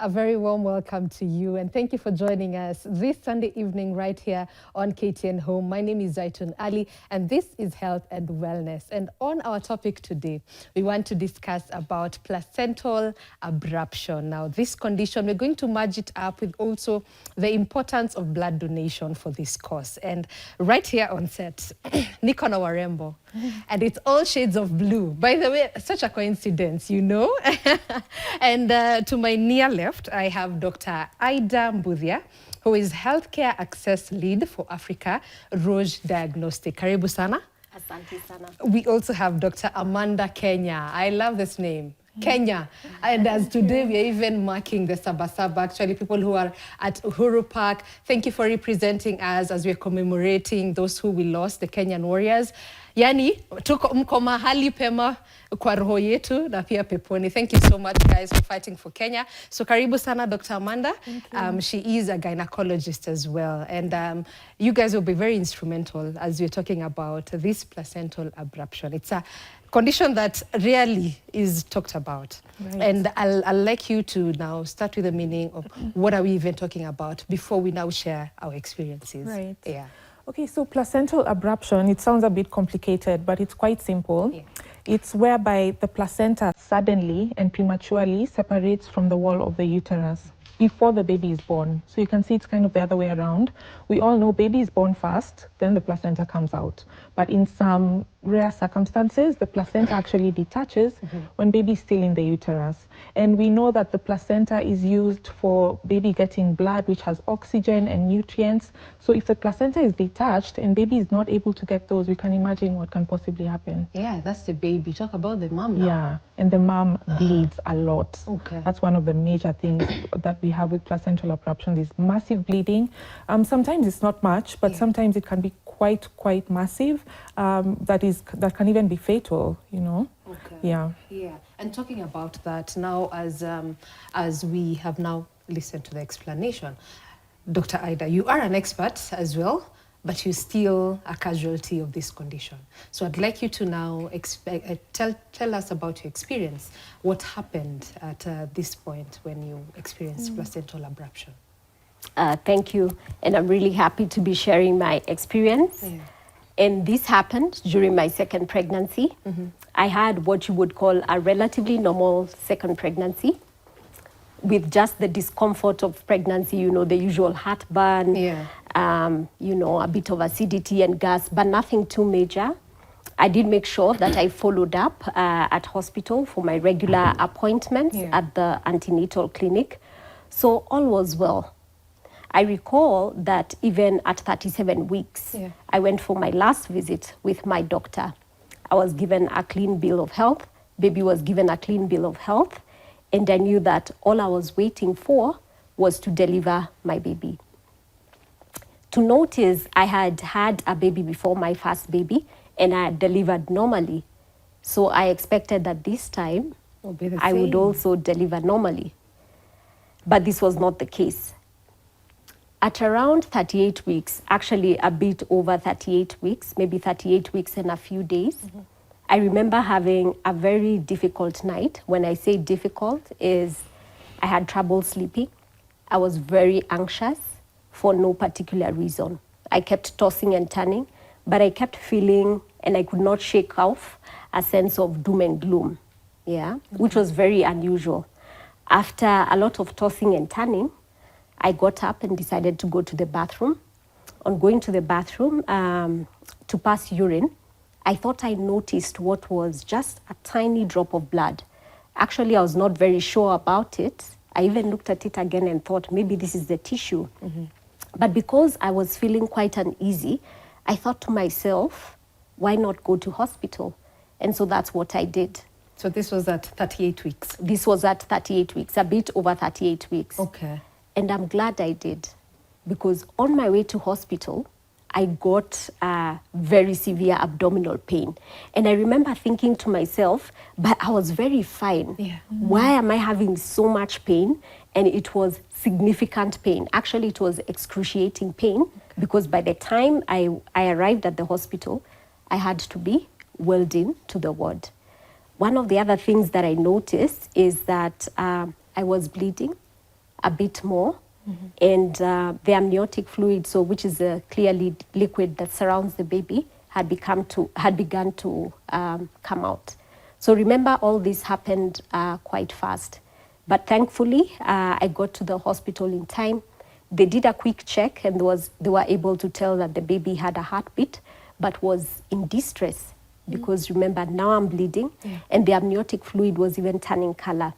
A very warm welcome to you, and thank you for joining us this Sunday evening right here on KTN Home. My name is Zaitun Ali, and this is Health and Wellness. And on our topic today, we want to discuss about placental abruption. Now, this condition, we're going to merge it up with also the importance of blood donation for this cause. And right here on set, Niko na Warembo, and it's all shades of blue. By the way, such a coincidence, you know? And to my near left, I have Dr. Ida Mbudhia, who is Healthcare Access Lead for Africa, Roche Diagnostic. Karibu sana. Asante sana. We also have Dr. Amanda Kenya. I love this name. Kenya. And as today we are even marking the Sabasaba, actually people who are at Uhuru Park. Thank you for representing us as we're commemorating those who we lost, the Kenyan warriors. Yani, mko mahali pema kwa roho yetu na pia peponi. Thank you so much, guys, for fighting for Kenya. So karibu sana, Dr. Amanda. She is a gynecologist as well. And you guys will be very instrumental as we're talking about this placental abruption. It's a condition that rarely is talked about. Right. And I'll like you to now start with the meaning of what are we even talking about before we now share our experiences. Right. Yeah. Okay, so placental abruption, it sounds a bit complicated, but it's quite simple. Yeah. It's whereby the placenta suddenly and prematurely separates from the wall of the uterus before the baby is born. So you can see it's kind of the other way around. We all know baby is born first, then the placenta comes out. But in some rare circumstances, the placenta actually detaches when baby is still in the uterus. And we know that the placenta is used for baby getting blood, which has oxygen and nutrients. So if the placenta is detached and baby is not able to get those, we can imagine what can possibly happen. Yeah, that's the baby. Talk about the mom now. Yeah, and the mom bleeds a lot. Okay. That's one of the major things that we have with placental abruption, is massive bleeding. Sometimes it's not much, but sometimes it can be quite massive. That can even be fatal, you know. Okay. Yeah. Yeah. And talking about that now, as we have now listened to the explanation, Dr. Ida, you are an expert as well, but you're still a casualty of this condition. So I'd like you to now tell us about your experience. What happened at this point when you experienced placental abruption? Thank you. And I'm really happy to be sharing my experience. Yeah. And this happened during my second pregnancy. I had what you would call a relatively normal second pregnancy with just the discomfort of pregnancy, you know, the usual heartburn, you know, a bit of acidity and gas, but nothing too major. I did make sure that I followed up at hospital for my regular appointments at the antenatal clinic. So all was well. I recall that even at 37 weeks, I went for my last visit with my doctor. I was given a clean bill of health. Baby was given a clean bill of health. And I knew that all I was waiting for was to deliver my baby. To notice, I had had a baby before, my first baby, and I had delivered normally. So I expected that this time I would also deliver normally. But this was not the case. At around 38 weeks, actually a bit over 38 weeks, maybe 38 weeks and a few days, I remember having a very difficult night. When I say difficult, is I had trouble sleeping. I was very anxious for no particular reason. I kept tossing and turning, but I kept feeling, and I could not shake off, a sense of doom and gloom, which was very unusual. After a lot of tossing and turning, I got up and decided to go to the bathroom. On going to the bathroom to pass urine, I thought I noticed what was just a tiny drop of blood. Actually, I was not very sure about it. I even looked at it again and thought maybe this is the tissue. But because I was feeling quite uneasy, I thought to myself, why not go to hospital? And so that's what I did. So this was at 38 weeks? This was at 38 weeks, a bit over 38 weeks. Okay. And I'm glad I did, because on my way to hospital, I got very severe abdominal pain. And I remember thinking to myself, but I was very fine. Why am I having so much pain? And it was significant pain. Actually, it was excruciating pain, because by the time I arrived at the hospital, I had to be wheeled in to the ward. One of the other things that I noticed is that I was bleeding. a bit more. And the amniotic fluid, so which is a clearly liquid that surrounds the baby, had begun to come out. So remember, all this happened quite fast. But thankfully, I got to the hospital in time. They did a quick check, and they were able to tell that the baby had a heartbeat, but was in distress because remember, now I'm bleeding, and the amniotic fluid was even turning color,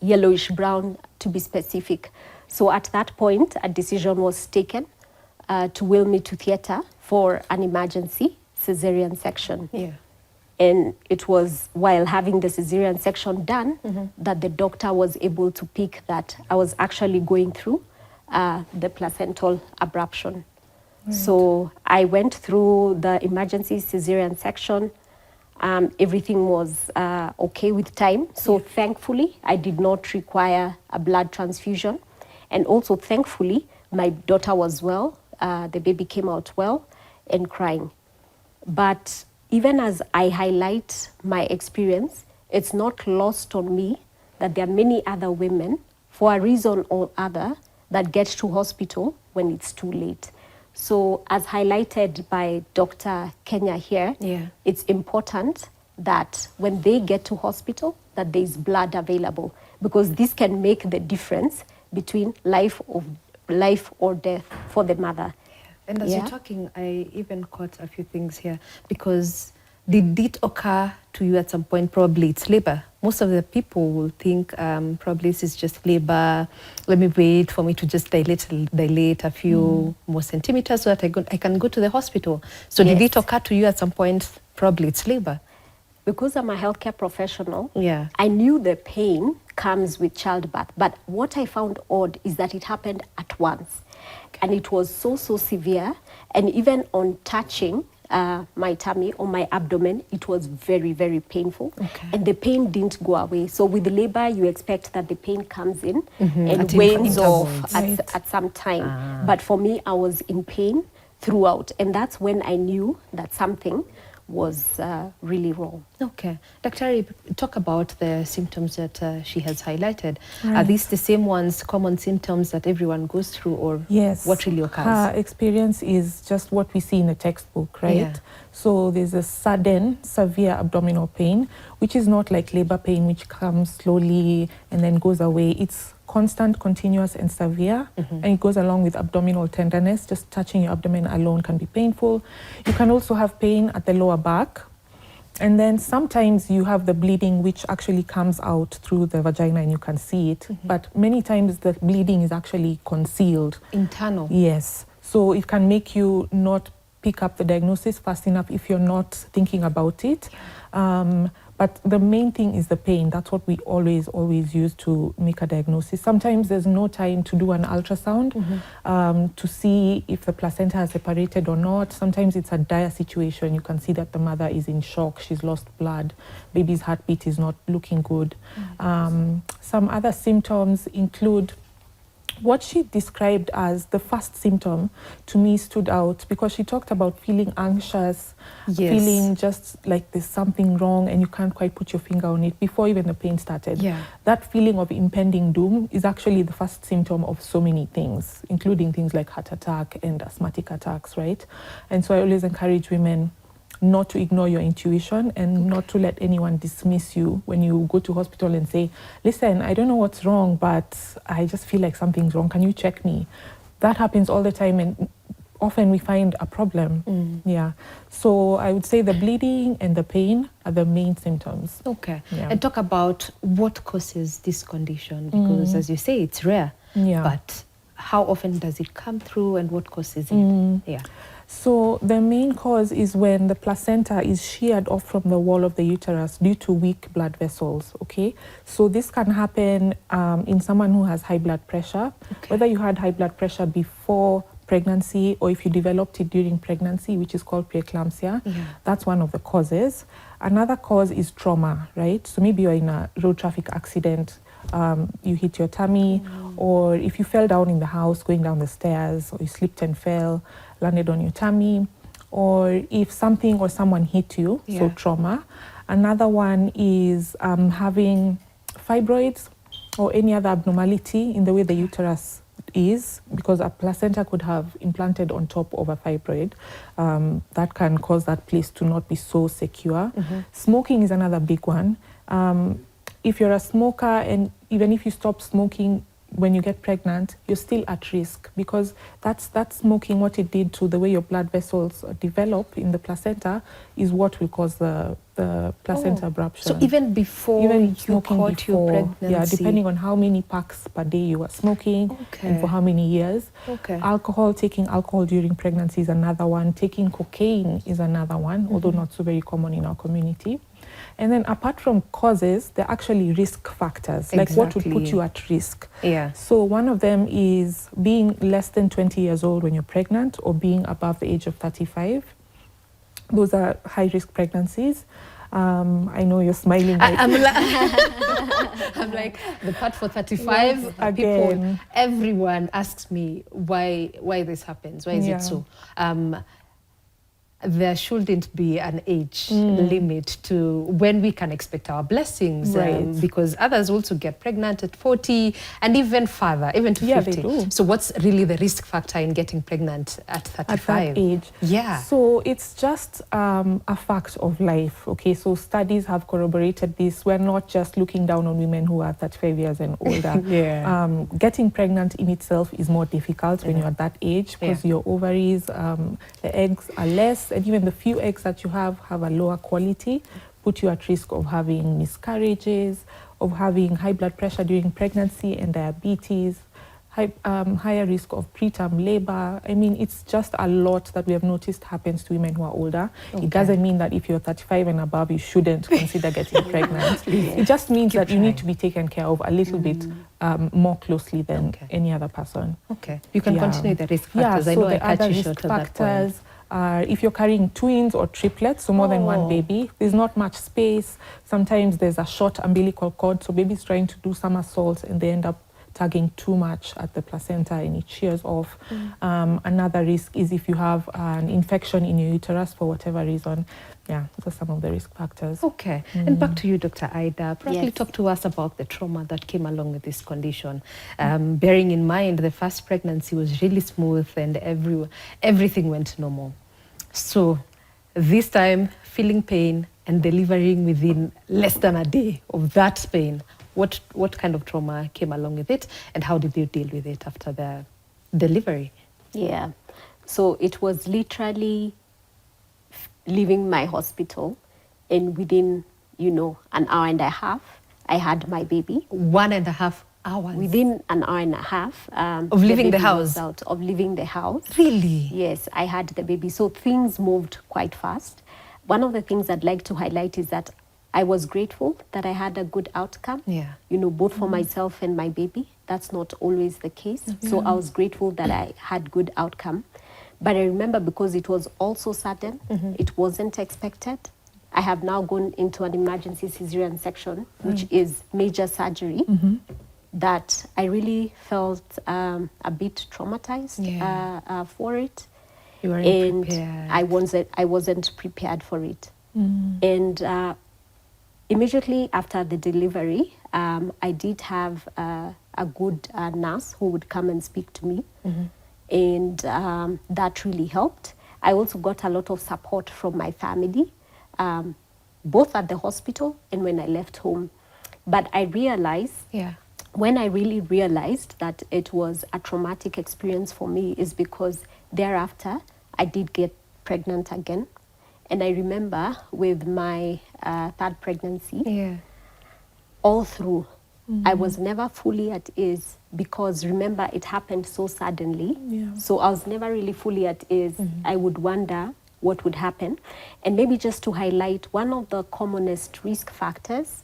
yellowish brown to be specific. So at that point, a decision was taken to wheel me to theatre for an emergency cesarean section. Yeah. And it was while having the cesarean section done that the doctor was able to pick that I was actually going through the placental abruption. Right. So I went through the emergency cesarean section. Everything was okay with time. So thankfully, I did not require a blood transfusion. And also, thankfully, my daughter was well. The baby came out well and crying. But even as I highlight my experience, it's not lost on me that there are many other women, for a reason or other, that get to hospital when it's too late. So as highlighted by Dr. Kenya here, it's important that when they get to hospital, that there is blood available, because this can make the difference between life or death for the mother. And as you're talking, I even caught a few things here, because did it occur to you at some point? Probably it's labor. Most of the people will think probably this is just labor. Let me wait for me to just dilate a few more centimeters so that I can go to the hospital. So did it occur to you at some point? Probably it's labor. Because I'm a healthcare professional, I knew the pain comes with childbirth. But what I found odd is that it happened at once. And it was so severe. And even on touching my tummy or my abdomen, it was very, very painful. And the pain didn't go away. So with labor, you expect that the pain comes in and wanes off at some time. But for me, I was in pain throughout. And that's when I knew that something was really wrong. Okay. Dr. Talk about the symptoms that she has highlighted. Are these the same ones, common symptoms that everyone goes through, or what really occurs? Her experience is just what we see in the textbook, right? So there's a sudden, severe abdominal pain, which is not like labor pain, which comes slowly and then goes away. It's constant, continuous, and severe, and it goes along with abdominal tenderness. Just touching your abdomen alone can be painful. You can also have pain at the lower back, and then sometimes you have the bleeding, which actually comes out through the vagina and you can see it, but many times the bleeding is actually concealed. Internal. Yes. So it can make you not pick up the diagnosis fast enough if you're not thinking about it. But the main thing is the pain. That's what we always use to make a diagnosis. Sometimes there's no time to do an ultrasound to see if the placenta has separated or not. Sometimes it's a dire situation. You can see that the mother is in shock. She's lost blood. Baby's heartbeat is not looking good. Some other symptoms include what she described as the first symptom. To me stood out because she talked about feeling anxious, feeling just like there's something wrong and you can't quite put your finger on it before even the pain started. That feeling of impending doom is actually the first symptom of so many things, including things like heart attack and asthmatic attacks, right? And so I always encourage women not to ignore your intuition and not to let anyone dismiss you when you go to hospital and say, listen, I don't know what's wrong, but I just feel like something's wrong. Can you check me? That happens all the time, and often we find a problem. So I would say the bleeding and the pain are the main symptoms. And talk about what causes this condition, because as you say, it's rare. But how often does it come through and what causes it? So the main cause is when the placenta is sheared off from the wall of the uterus due to weak blood vessels, So this can happen in someone who has high blood pressure, whether you had high blood pressure before pregnancy or if you developed it during pregnancy, which is called preeclampsia. That's one of the causes. Another cause is trauma, right? So maybe you're in a road traffic accident, you hit your tummy, or if you fell down in the house going down the stairs, or you slipped and fell, landed on your tummy, or if something or someone hit you, so trauma. Another one is having fibroids or any other abnormality in the way the uterus is, because a placenta could have implanted on top of a fibroid, that can cause that place to not be so secure. Smoking is another big one. If you're a smoker, and even if you stop smoking when you get pregnant, you're still at risk, because that's smoking, what it did to the way your blood vessels develop in the placenta is what will cause the placenta abruption. So even before you caught your pregnancy? Yeah, depending on how many packs per day you are smoking and for how many years. Taking alcohol during pregnancy is another one. Taking cocaine is another one, although not so very common in our community. And then apart from causes, there are actually risk factors, like what would put you at risk. So one of them is being less than 20 years old when you're pregnant, or being above the age of 35. Those are high-risk pregnancies. I know you're smiling. I'm like, the part for 35, people, everyone asks me why this happens. Why is it so? There shouldn't be an age limit to when we can expect our blessings, because others also get pregnant at 40 and even further, even to 50. They do. So what's really the risk factor in getting pregnant at 35? At that age. So it's just a fact of life. Okay, so studies have corroborated this. We're not just looking down on women who are 35 years and older. Getting pregnant in itself is more difficult when you're at that age, because your ovaries, the eggs are less, and even the few eggs that you have a lower quality, put you at risk of having miscarriages, of having high blood pressure during pregnancy and diabetes, higher risk of preterm labor. I mean, it's just a lot that we have noticed happens to women who are older. It doesn't mean that if you're 35 and above, you shouldn't consider getting pregnant. It just means that you need to be taken care of a little bit more closely than any other person. You can continue the risk factors. I know I cut you short at that point. If you're carrying twins or triplets, so more than one baby, there's not much space. Sometimes there's a short umbilical cord, so baby's trying to do somersaults and they end up tugging too much at the placenta and it shears off. Another risk is if you have an infection in your uterus for whatever reason. Yeah, those are some of the risk factors. And back to you, Dr. Ida. Probably talk to us about the trauma that came along with this condition. Bearing in mind the first pregnancy was really smooth and everything went normal. So this time, feeling pain and delivering within less than a day of that pain, what kind of trauma came along with it, and how did you deal with it after the delivery? So it was literally leaving my hospital, and within, an hour and a half, I had my baby. 1.5 hours? Within an hour and a half. Of leaving the house? Of leaving the house. Really? Yes, I had the baby. So things moved quite fast. One of the things I'd like to highlight is that I was grateful that I had a good outcome, both for myself and my baby. That's not always the case. So I was grateful that I had good outcome. But I remember, because it was also sudden, it wasn't expected. I have now gone into an emergency cesarean section, which is major surgery, that I really felt a bit traumatized for it. You weren't prepared. I wasn't prepared for it. And immediately after the delivery, I did have a good nurse who would come and speak to me. And that really helped. I also got a lot of support from my family, both at the hospital and when I left home. But I realized, when I really realized that it was a traumatic experience for me, is because thereafter I did get pregnant again. And I remember with my third pregnancy, all through, I was never fully at ease, because remember, it happened so suddenly. So I was never really fully at ease. I would wonder what would happen. And maybe just to highlight, one of the commonest risk factors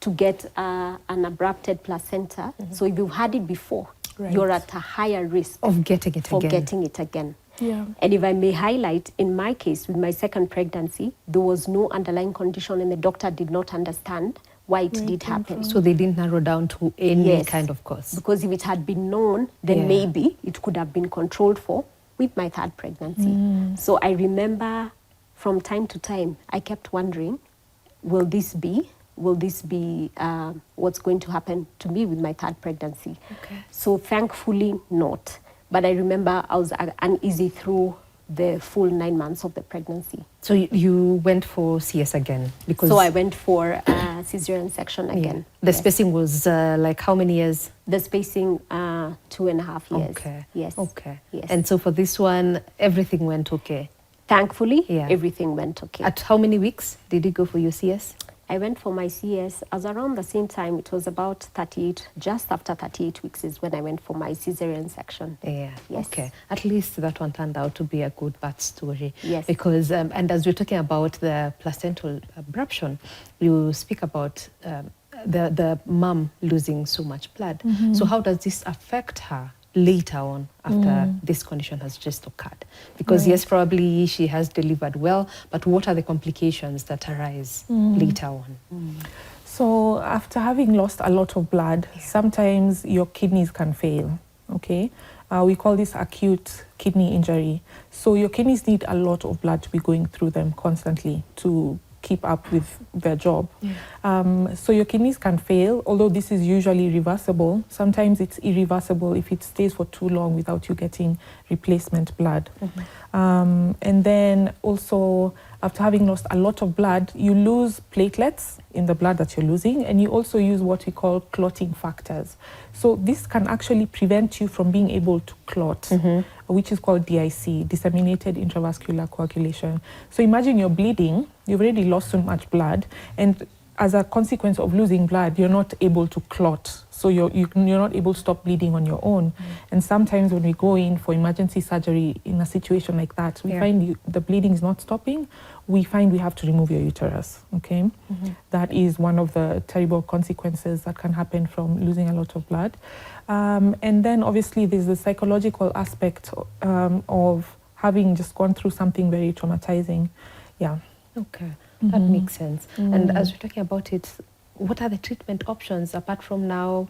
to get an abrupted placenta. So if you've had it before, you're at a higher risk of getting it again. And if I may highlight, in my case, with my second pregnancy, there was no underlying condition and the doctor did not understand why it did happen. So they didn't narrow down to any kind of cause. Because if it had been known, then maybe it could have been controlled for with my third pregnancy. So I remember from time to time, I kept wondering, will this be will this be what's going to happen to me with my third pregnancy? Okay. So thankfully not. But I remember I was uneasy through the full 9 months of the pregnancy. So you went for CS again? Because So I went for cesarean section again. The spacing was like how many years? The spacing, 2.5 years. Okay. Yes. Okay. Yes. And so for this one, everything went okay? Thankfully, Yeah. everything went okay. At how many weeks did you go for your CS? I went for my CS as around the same time. It was about 38, just after 38 weeks is when I went for my cesarean section. Yeah. Yes. Okay. At least that one turned out to be a good birth story. Yes. Because, and as we're talking about the placental abruption, you speak about the mom losing so much blood. So how does this affect her later on after this condition has just occurred? Because yes, probably she has delivered well, but what are the complications that arise later on? So after having lost a lot of blood, sometimes your kidneys can fail, okay? We call this acute kidney injury. So your kidneys need a lot of blood to be going through them constantly to keep up with their job. So your kidneys can fail, although this is usually reversible. Sometimes it's irreversible if it stays for too long without you getting replacement blood. And then also, after having lost a lot of blood, you lose platelets in the blood that you're losing, and you also use what we call clotting factors. So this can actually prevent you from being able to clot, which is called DIC, disseminated intravascular coagulation. So imagine you're bleeding, you've already lost so much blood, and as a consequence of losing blood, you're not able to clot. So you're not able to stop bleeding on your own. And sometimes when we go in for emergency surgery in a situation like that, we find the bleeding is not stopping. We find we have to remove your uterus, okay? That is one of the terrible consequences that can happen from losing a lot of blood. And then obviously there's the psychological aspect of having just gone through something very traumatizing. Yeah. Okay, that makes sense. And as we're talking about it, what are the treatment options apart from now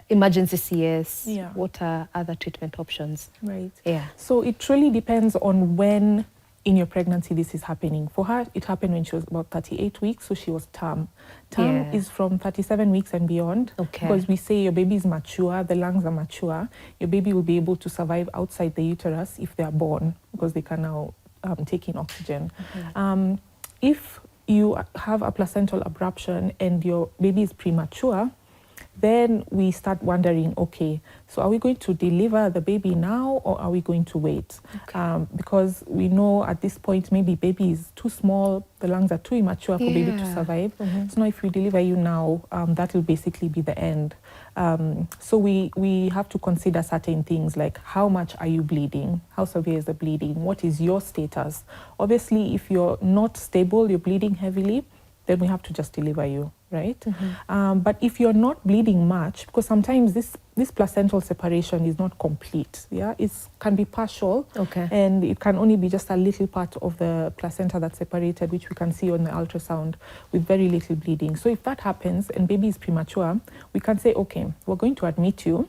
emergency CS? Yeah. What are other treatment options? Right. Yeah. So it really depends on when in your pregnancy this is happening. For her, it happened when she was about 38 weeks, so she was term. Term is from 37 weeks and beyond. Okay. Because we say your baby is mature, the lungs are mature, your baby will be able to survive outside the uterus if they are born, because they can now take in oxygen. If you have a placental abruption and your baby is premature, then we start wondering, okay, so are we going to deliver the baby now or are we going to wait? Because we know at this point maybe baby is too small, the lungs are too immature for baby to survive. So now if we deliver you now, that will basically be the end. So we have to consider certain things like how much are you bleeding? How severe is the bleeding? What is your status? Obviously, if you're not stable, you're bleeding heavily, then we have to just deliver you, right? But if you're not bleeding much, because sometimes this placental separation is not complete, it can be partial, and it can only be just a little part of the placenta that's separated, which we can see on the ultrasound with very little bleeding. So if that happens and baby is premature, we can say, okay, we're going to admit you.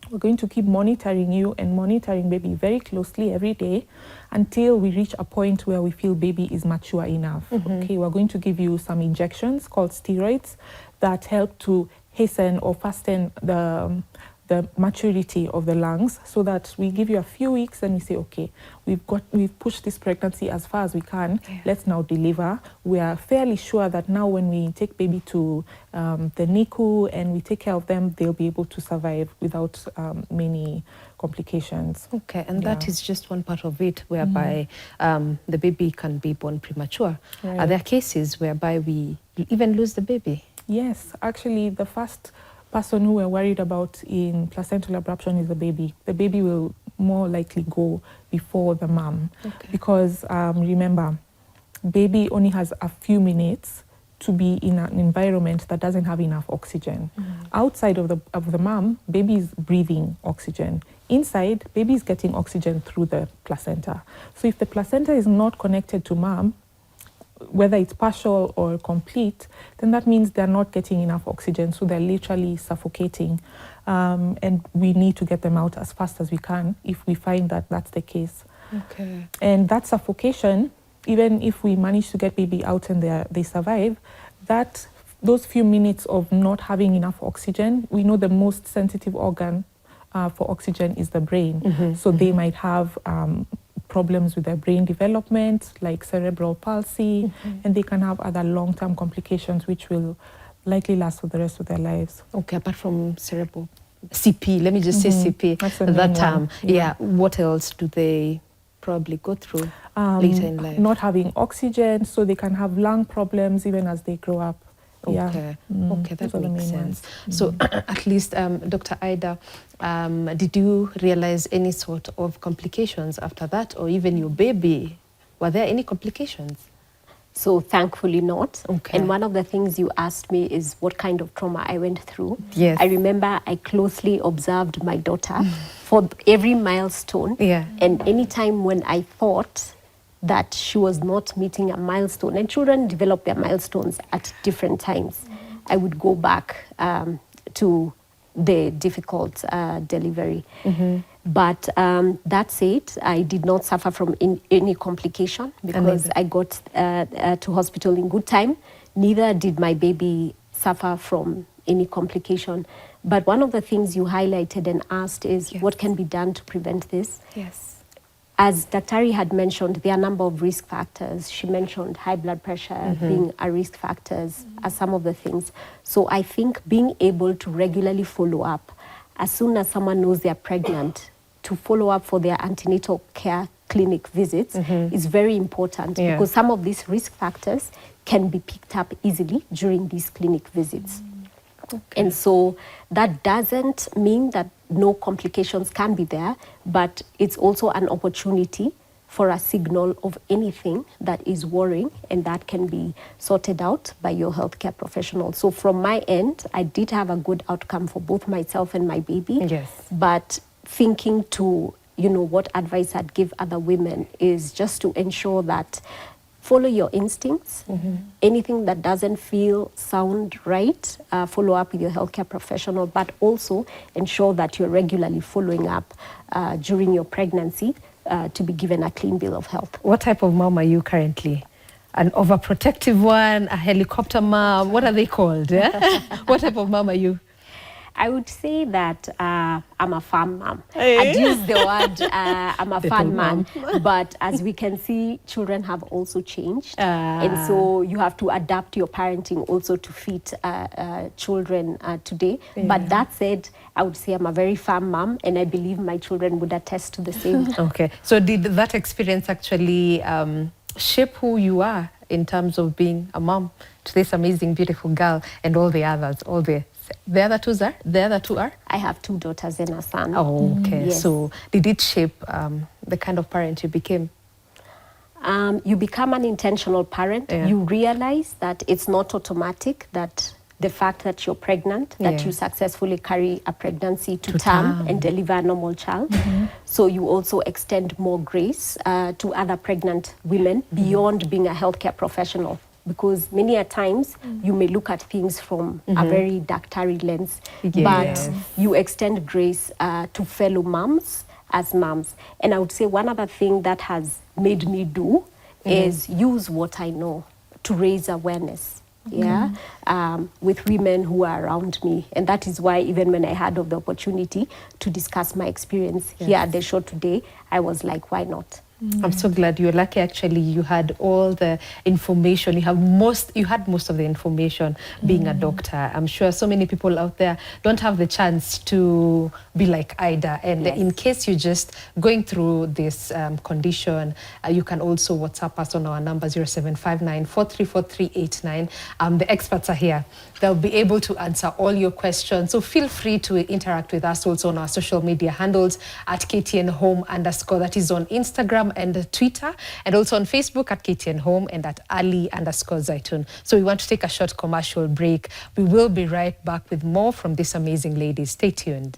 We're going to keep monitoring you and monitoring baby very closely every day until we reach a point where we feel baby is mature enough. Okay, we're going to give you some injections called steroids that help to hasten or fasten the maturity of the lungs, so that we give you a few weeks and we say, okay, we've pushed this pregnancy as far as we can. Let's now deliver. We are fairly sure that now when we take baby to the NICU and we take care of them, they'll be able to survive without many complications. Okay, and that is just one part of it, whereby the baby can be born premature. Are there cases whereby we even lose the baby? Yes, actually the first person who we're worried about in placental abruption is the baby. The baby will more likely go before the mom, because remember, baby only has a few minutes to be in an environment that doesn't have enough oxygen. Outside of the mom, baby is breathing oxygen. Inside, baby is getting oxygen through the placenta. So if the placenta is not connected to mom, whether it's partial or complete, then that means they're not getting enough oxygen, so they're literally suffocating. And we need to get them out as fast as we can if we find that that's the case. And that suffocation, even if we manage to get baby out and they survive, those few minutes of not having enough oxygen, we know the most sensitive organ for oxygen is the brain. So they might have problems with their brain development, like cerebral palsy, and they can have other long-term complications which will likely last for the rest of their lives. Okay, apart from cerebral CP, let me just say CP, That's the that main term. one. Yeah, what else do they probably go through later in life? Not having oxygen, so they can have lung problems even as they grow up. Okay, okay, that those are the makes main sense. ones. So at least, Dr. Ida, did you realize any sort of complications after that, or even your baby? Were there any complications? So thankfully not. Okay. And one of the things you asked me is what kind of trauma I went through. Yes. I remember I closely observed my daughter for every milestone. Yeah. And anytime when I thought that she was not meeting a milestone, and children develop their milestones at different times, I would go back to the difficult delivery. But that said, I did not suffer from any complication because I got to hospital in good time. Neither did my baby suffer from any complication. But one of the things you highlighted and asked is what can be done to prevent this? Yes. As Daktari had mentioned, there are a number of risk factors. She mentioned high blood pressure being a risk factors as some of the things. So I think being able to regularly follow up as soon as someone knows they're pregnant, to follow up for their antenatal care clinic visits is very important because some of these risk factors can be picked up easily during these clinic visits. And so that doesn't mean that no complications can be there, but it's also an opportunity for a signal of anything that is worrying, and that can be sorted out by your healthcare professional. So from my end, I did have a good outcome for both myself and my baby. Yes. But thinking to, what advice I'd give other women is just to ensure that follow your instincts. Anything that doesn't sound right, follow up with your healthcare professional, but also ensure that you're regularly following up during your pregnancy to be given a clean bill of health. What type of mom are you currently? An overprotective one, a helicopter mom? What are they called? Yeah? What type of mom are you? I would say that I'm a farm mom. I'd use the word I'm a fan mom, but as we can see, children have also changed. And so you have to adapt your parenting also to fit children today. But that said, I would say I'm a very farm mom, and I believe my children would attest to the same. Okay. So did that experience actually shape who you are in terms of being a mom to this amazing, beautiful girl and all the others, the other two are? I have 2 daughters and a son. Oh, okay. Yes. So did it shape the kind of parent you became? You become an intentional parent. Yeah. You realize that it's not automatic, that the fact that you're pregnant, that you successfully carry a pregnancy to term and deliver a normal child. So you also extend more grace to other pregnant women beyond being a healthcare professional. Because many a times you may look at things from a very Daktari lens, but you extend grace to fellow moms as moms. And I would say one other thing that has made me do is use what I know to raise awareness. With women who are around me. And that is why even when I had of the opportunity to discuss my experience here at the show today, I was like, why not? I'm so glad you're lucky. Actually, you had all the information. You had most of the information being a doctor. I'm sure so many people out there don't have the chance to be like Ida. And in case you're just going through this condition, you can also WhatsApp us on our number 0759 434389. The experts are here. They'll be able to answer all your questions. So feel free to interact with us also on our social media handles at KTN Home _ that is on Instagram and Twitter, and also on Facebook at KTN Home and at Ali _ Zaitun. So we want to take a short commercial break. We will be right back with more from these amazing ladies. Stay tuned.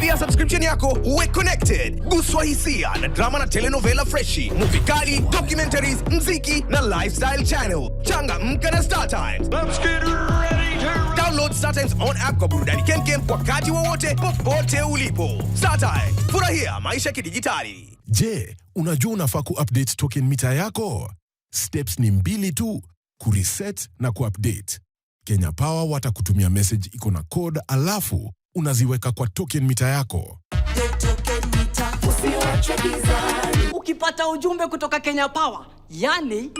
Lipia subscription yako uwe connected. Guswa hisia na drama na telenovela freshi, movie kali, documentaries, mziki na lifestyle channel. Changamka na Star Times. Let's get ready to download Star Times on app kwa burudani kemkem wakati wowote popote ulipo. Star Times, furahia maisha kidijitali. Je, unajua unafaa ku-update token meter yako? Steps ni 2 tu, kureset na kuupdate. Kenya Power watakutumia message iko na code, alafu unaziweka kwa token meter yako. Ukipata ujumbe kutoka Kenya Power, yani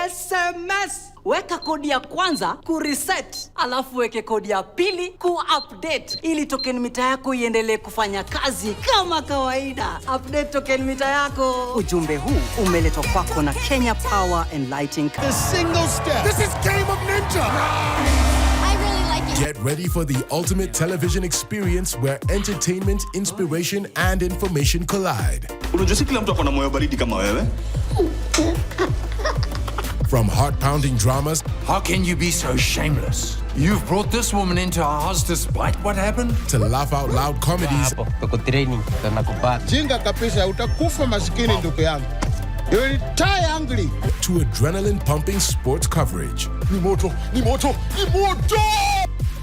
SMS, weka kodi ya kwanza kureset, alafu weke kodi ya pili kuupdate ili token meter yako iendelee kufanya kazi kama kawaida. Update token meter yako. Ujumbe huu umeletwa kwako na Kenya Power and Lighting. The single step. This is Game of Ninja. Get ready for the ultimate television experience where entertainment, inspiration, and information collide. From heart-pounding dramas, how can you be so shameless? You've brought this woman into our house despite what happened? To laugh-out-loud comedies, Jinga kabisa, utakufa maskini ndugu yangu. You will die hungry. To adrenaline-pumping sports coverage. Nimoto!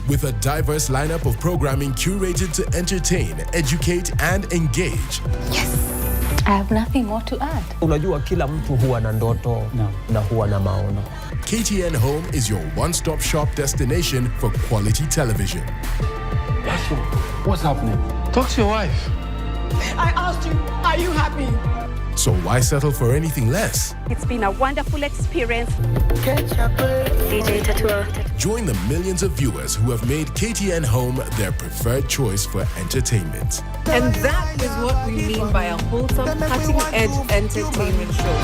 With a diverse lineup of programming curated to entertain, educate, and engage. Yes, I have nothing more to add. Unajua kila mtu huwa na ndoto na huwa na maono. KTN Home is your one-stop shop destination for quality television. What's happening? Talk to your wife. I asked you, are you happy? So why settle for anything less? It's been a wonderful experience. Join the millions of viewers who have made KTN Home their preferred choice for entertainment. And that is what we mean by a wholesome, cutting-edge entertainment show.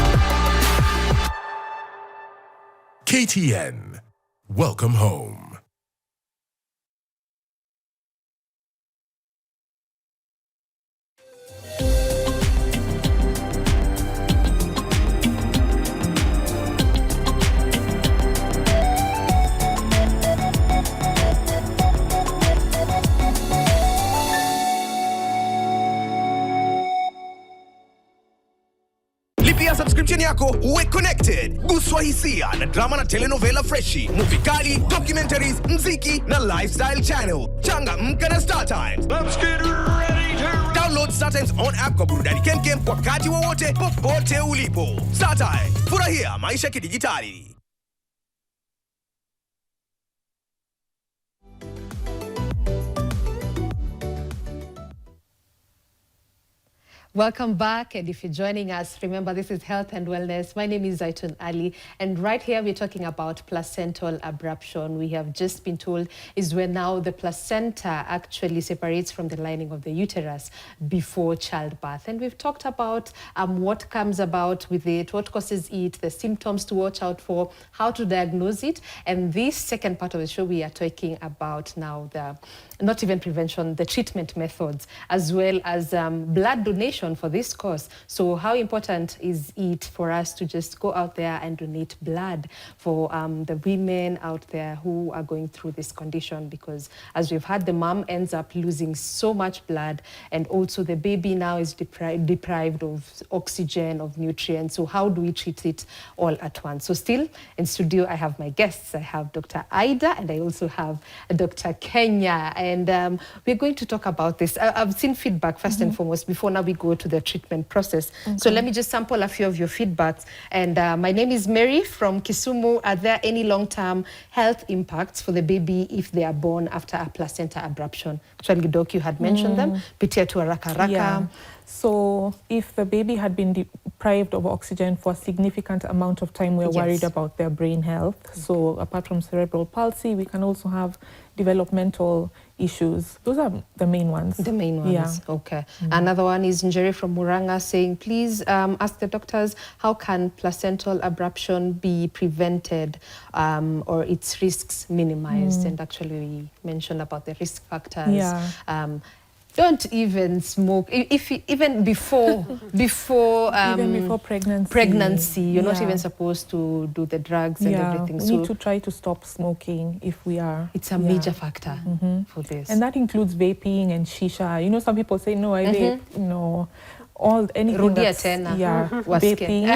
KTN, welcome home. Lipia subscription yako uwe connected. Guswa hisia na drama na telenovela freshi, movie kali, documentaries, mziki na lifestyle channel. Changamka na Star Times. Let's get ready to download Star Times on app kwa burudani kemkem wakati wowote popote ulipo. Star Times, furahia maisha kidijitali. Welcome back, and if you're joining us, remember this is Health and Wellness. My name is Zaitun Ali, and right here we're talking about placental abruption. We have just been told is when now the placenta actually separates from the lining of the uterus before childbirth. And we've talked about what comes about with it, what causes it, the symptoms to watch out for, how to diagnose it. And this second part of the show, we are talking about now the, not even prevention, the treatment methods, as well as blood donation for this cause. So how important is it for us to just go out there and donate blood for the women out there who are going through this condition? Because as we've had, the mom ends up losing so much blood, and also the baby now is deprived of oxygen, of nutrients. So how do we treat it all at once? So still in studio, I have my guests. I have Dr. Ida, and I also have Dr. Kenya, and we're going to talk about this. I've seen feedback first and foremost before now we go to the treatment process. Okay. So let me just sample a few of your feedbacks. And my name is Mary from Kisumu. Are there any long-term health impacts for the baby if they are born after a placenta abruption? Actually, Doc, you had mentioned them. Pitia tu haraka haraka. Yeah. So if the baby had been deprived of oxygen for a significant amount of time, we're worried about their brain health. So apart from cerebral palsy, we can also have developmental issues. Those are the main ones. The main ones, yeah. Okay. Another one is Njeri from Muranga saying, please ask the doctors, how can placental abruption be prevented or its risks minimized? And actually we mentioned about the risk factors. Yeah. Don't even smoke. Even before even before pregnancy, you're not even supposed to do the drugs and everything. We need to try to stop smoking if we are. It's a major factor for this. And that includes vaping and shisha. You know, some people say, no, I vape. No, anything Rudia that's, tena. vaping,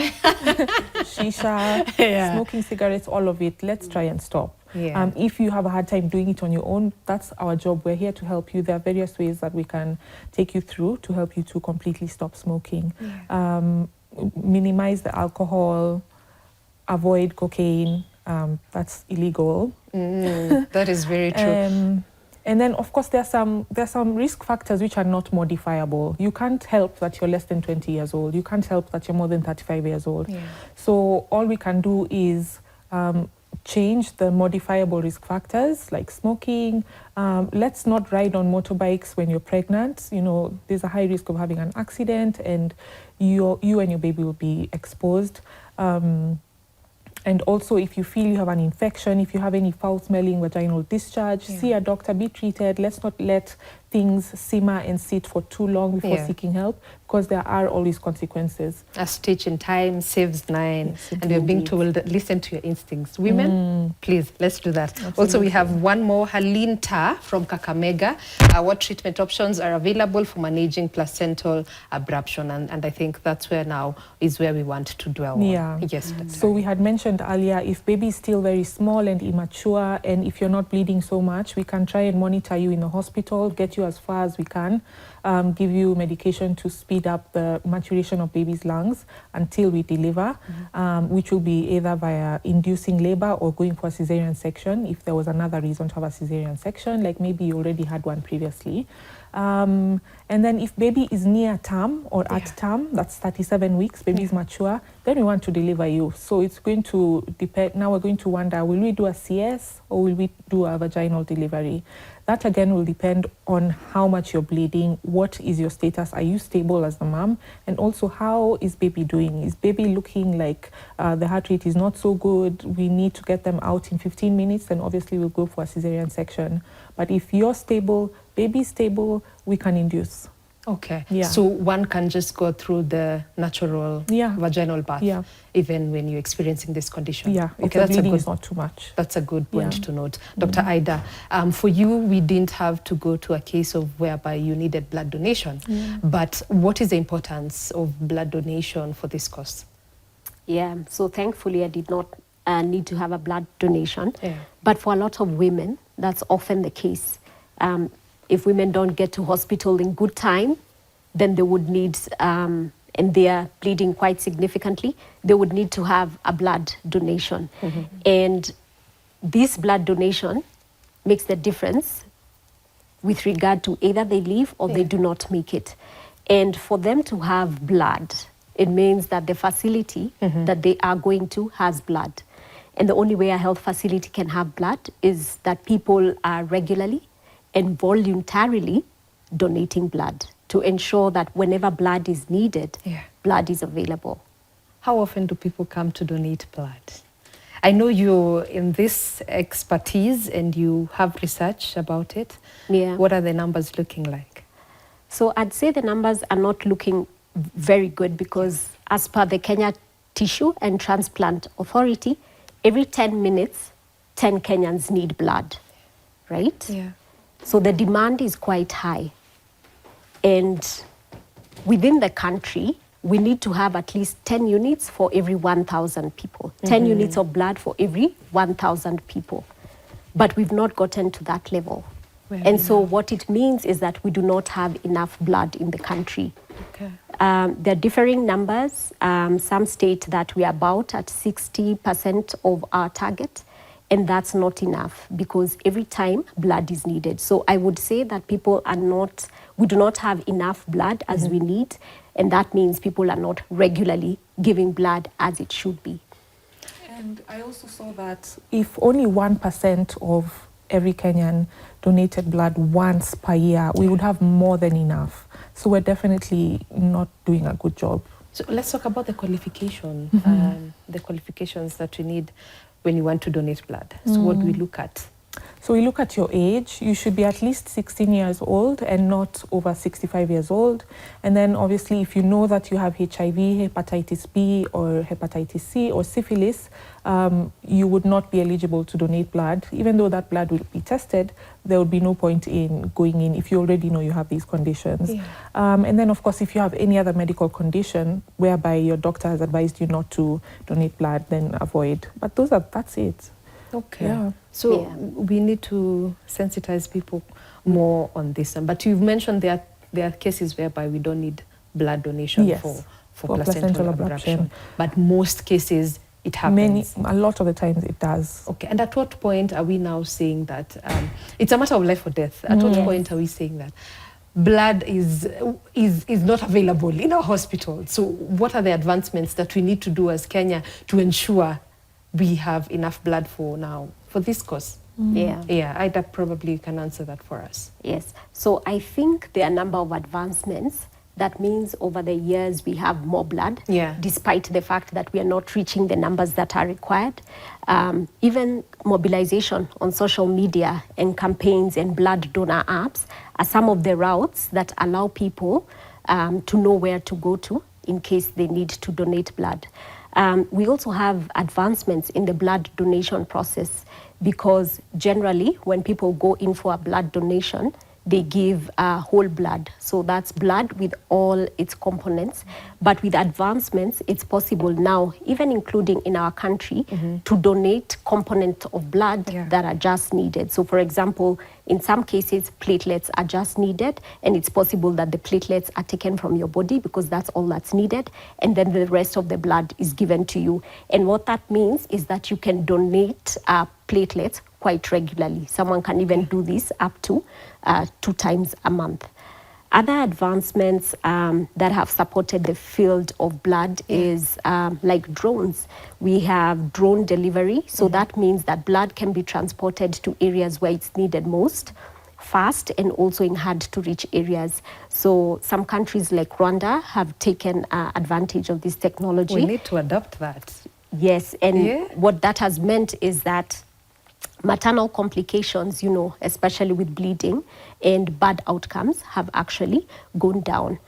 shisha, smoking cigarettes, all of it. Let's try and stop. Yeah. If you have a hard time doing it on your own, that's our job. We're here to help you. There are various ways that we can take you through to help you to completely stop smoking. Minimize the alcohol, avoid cocaine. That's illegal. That is very true. And then, of course, there's some risk factors which are not modifiable. You can't help that you're less than 20 years old. You can't help that you're more than 35 years old. So all we can do is change the modifiable risk factors like smoking. Let's not ride on motorbikes when you're pregnant. You know, there's a high risk of having an accident, and you and your baby will be exposed. And also, if you feel you have an infection, if you have any foul-smelling vaginal discharge, see a doctor, be treated. Let's not let things simmer and sit for too long before seeking help, because there are always consequences. A stitch in time saves 9. Yes, and we're being told that listen to your instincts. Women, please, let's do that. Absolutely. Also, we have one more, Haleen Ta from Kakamega. What treatment options are available for managing placental abruption? And I think that's where now is where we want to dwell on. Yes. So we had mentioned earlier, if baby is still very small and immature, and if you're not bleeding so much, we can try and monitor you in the hospital, get you as far as we can, give you medication to speed up the maturation of baby's lungs until we deliver, which will be either via inducing labor or going for a cesarean section if there was another reason to have a cesarean section, like maybe you already had one previously. And then if baby is near term or at term, that's 37 weeks, baby is mature, then we want to deliver you. So it's going to depend. Now we're going to wonder, will we do a CS or will we do a vaginal delivery? That again will depend on how much you're bleeding, what is your status, are you stable as the mom, and also how is baby doing? Is baby looking like the heart rate is not so good, we need to get them out in 15 minutes, then obviously we'll go for a cesarean section. But if you're stable, baby's stable, we can induce. Okay. So one can just go through the natural vaginal bath, even when you're experiencing this condition. If the bleeding is not too much. That's a good point to note. Dr. Ida, for you, we didn't have to go to a case of whereby you needed blood donation. But what is the importance of blood donation for this cause? So thankfully I did not need to have a blood donation. But for a lot of women, that's often the case. If women don't get to hospital in good time, then they would need, and they are bleeding quite significantly, they would need to have a blood donation. And this blood donation makes the difference with regard to either they live or they do not make it. And for them to have blood, it means that the facility that they are going to has blood. And the only way a health facility can have blood is that people are regularly and voluntarily donating blood to ensure that whenever blood is needed, blood is available. How often do people come to donate blood? I know you're in this expertise and you have research about it. What are the numbers looking like? So I'd say the numbers are not looking very good because as per the Kenya Tissue and Transplant Authority, every 10 minutes, 10 Kenyans need blood, right? So the demand is quite high. And within the country, we need to have at least 10 units for every 1,000 people. 10 units of blood for every 1,000 people. But we've not gotten to that level. And so what it means is that we do not have enough blood in the country. There are differing numbers. Some state that we are about at 60% of our target. And that's not enough because every time blood is needed. So I would say that we do not have enough blood as we need. And that means people are not regularly giving blood as it should be. And I also saw that if only 1% of every Kenyan donated blood once per year, we would have more than enough. So we're definitely not doing a good job. So let's talk about the qualification, the qualifications that we need when you want to donate blood. So what do we look at? So we look at your age. You should be at least 16 years old and not over 65 years old. And then obviously if you know that you have HIV, hepatitis B or hepatitis C or syphilis, you would not be eligible to donate blood. Even though that blood will be tested, there would be no point in going in if you already know you have these conditions. Yeah. And then of course, if you have any other medical condition whereby your doctor has advised you not to donate blood, then avoid. But that's it. Okay. Yeah. So we need to sensitize people more on this. But you've mentioned there are cases whereby we don't need blood donation Yes, for placental abruption. But most cases it happens. A lot of the times it does. Okay. And at what point are we now saying that it's a matter of life or death? At what point are we saying that blood is not available in our hospital? So what are the advancements that we need to do as Kenya to ensure we have enough blood for this cause? Yeah, Ida probably can answer that for us. Yes. So I think there are a number of advancements. That means over the years we have more blood, despite the fact that we are not reaching the numbers that are required. Even mobilization on social media and campaigns and blood donor apps are some of the routes that allow people to know where to go to in case they need to donate blood. We also have advancements in the blood donation process, because generally when people go in for a blood donation, they give whole blood. So that's blood with all its components. But with advancements, it's possible now, even including in our country, to donate components of blood that are just needed. So for example, in some cases, platelets are just needed, and it's possible that the platelets are taken from your body because that's all that's needed, and then the rest of the blood is given to you. And what that means is that you can donate platelets quite regularly. Someone can even do this up to 2 times a month. Other advancements that have supported the field of blood is like drones. We have drone delivery, so that means that blood can be transported to areas where it's needed most, fast, and also in hard to reach areas. So some countries like Rwanda have taken advantage of this technology. We need to adopt that. Yes, and what that has meant is that maternal complications, especially with bleeding and bad outcomes, have actually gone down.